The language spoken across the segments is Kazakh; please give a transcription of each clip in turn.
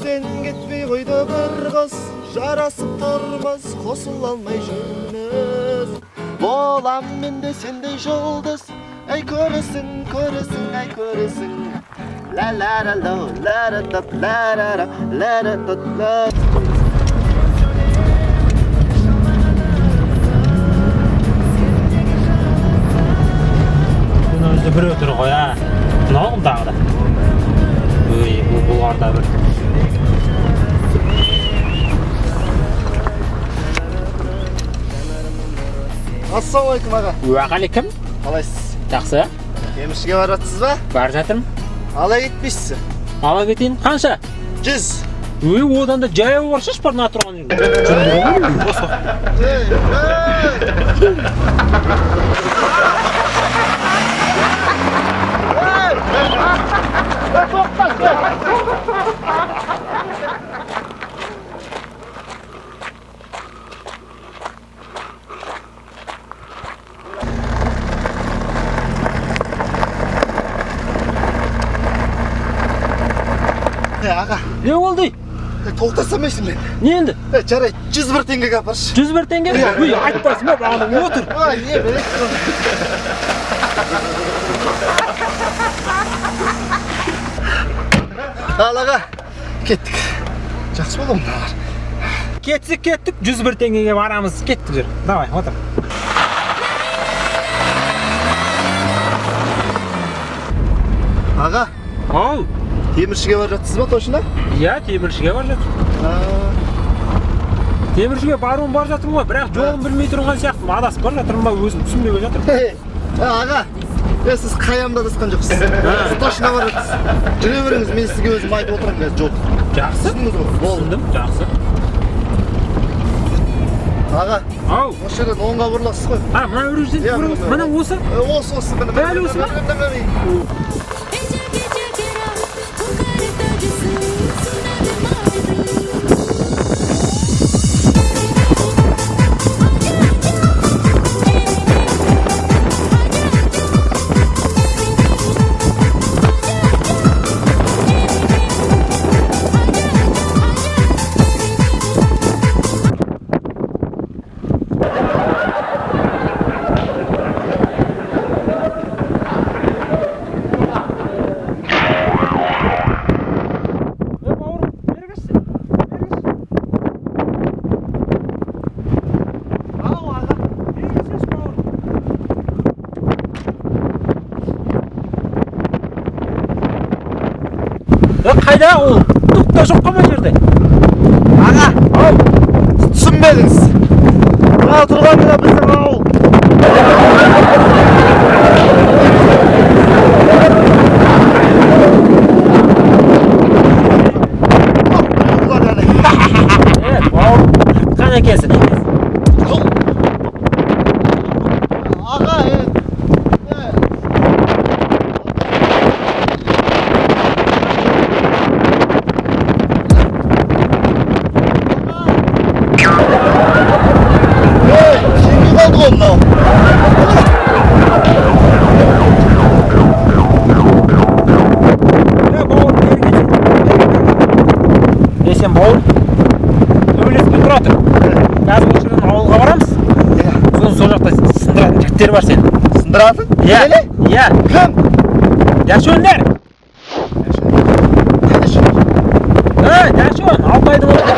Sen gitmey koyda bir kız, jarasıp durmaz, kosula almay жүрміз. Bolam mende sendey yıldız, ay ko'rasin, ko'rasin, ay ko'rasin. La la la la la la la la la la la la. Özde bir ötürü koy ha. Ne oldu daha da? Bu arada bir. Assalomu alaykum aga. Va alaykum. Qalaysiz? Yaxshi. Temirchiga boryapsizmi? Bar жатырмын. Ala ketmişsiz. Ала кетейін. Қанша? 100. Одан да жаяу барсаш бар мына тұрған жерге. Aga. Ne oldu? To'xtasamайсың мен. Ne endi? Жарайды, 101 теңгеге апаршы. 101 теңге? Ой, айтпайсың ба, бағана отыр. Ой, не берек. Ал аға, кеттік. Жақсы болды мыналар. Кеттік, 101 теңгеге барамыз. Кеттік жүр. Давай, отыр. Аға, Ау. теміршіге бар жатсыз ба точно? Иә, теміршіге бар жатыр. Теміршіге баруым бар жатырмын ғой, бірақ жолын білмей тұрған сияқтымын. Адасып бар жатырмын ба, өзім түсінбей жатыр. Аға, сіз қаямда адасқан жоқсыз. Сіз точно бар жатсыз. Жүре беріңіз, мен сізге өзім айтып отырамын қазір жол. Жақсы. Түсіндіңіз ғой? Түсіндім, жақсы. Аға, Ау. осы жерден оңға бұрыласыз ғой. Мына өрізден көріңіз, мына осы? Осы, міне. Дәл осы ма? Қайда ол? Тұқта жоқ қама жерде. Аға, ау, түсінбедіңіз. Мына тұрғанына біздің ауыл. Бауыр, қана екенсің. Аға, Сен бауыр, төбелеспей тұра тұр. Қазір осы жерден ауылға барамыз. Сол жақта сындыратын жігіттер бар сен. Сындыратын? Иә. Иә. Кім? Яшөнлер. Яшөн, Алтайдың оты.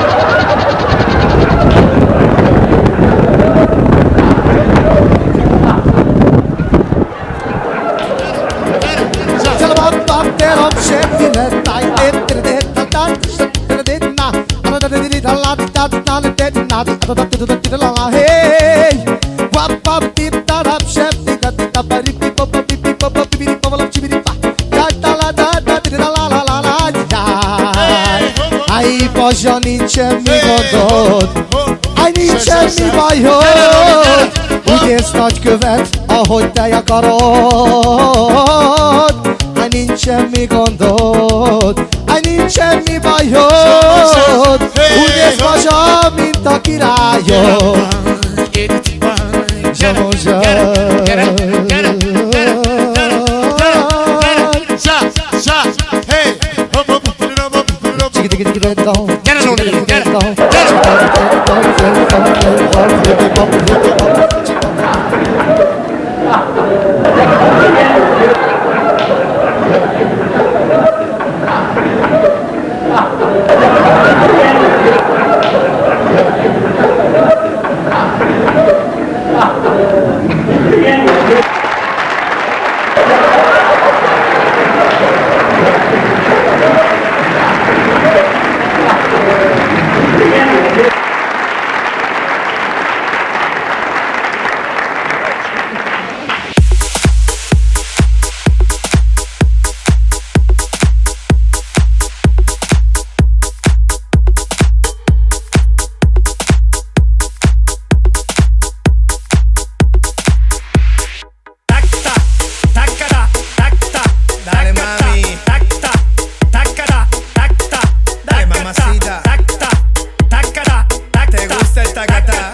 Ai, Boże, niczym mi gondot, ai, niczym mi bajod. Úgy érsz nagy követ, ahogy te akarod. Ai, nincs semmi gondod, ai, nincs semmi bajod. Úgy érsz Boże, mint a királyod. Zsamozsa. Hey! reggaeton. Get it on the beat, get it. Dale mami, dale mamacita. ¿Te gusta el tacata?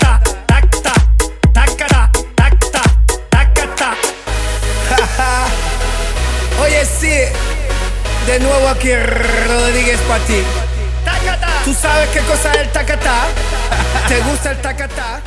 Oye sí, de nuevo aquí Rodríguez para ti. ¿Tú sabes qué cosa es el tacata? ¿Te gusta el tacata?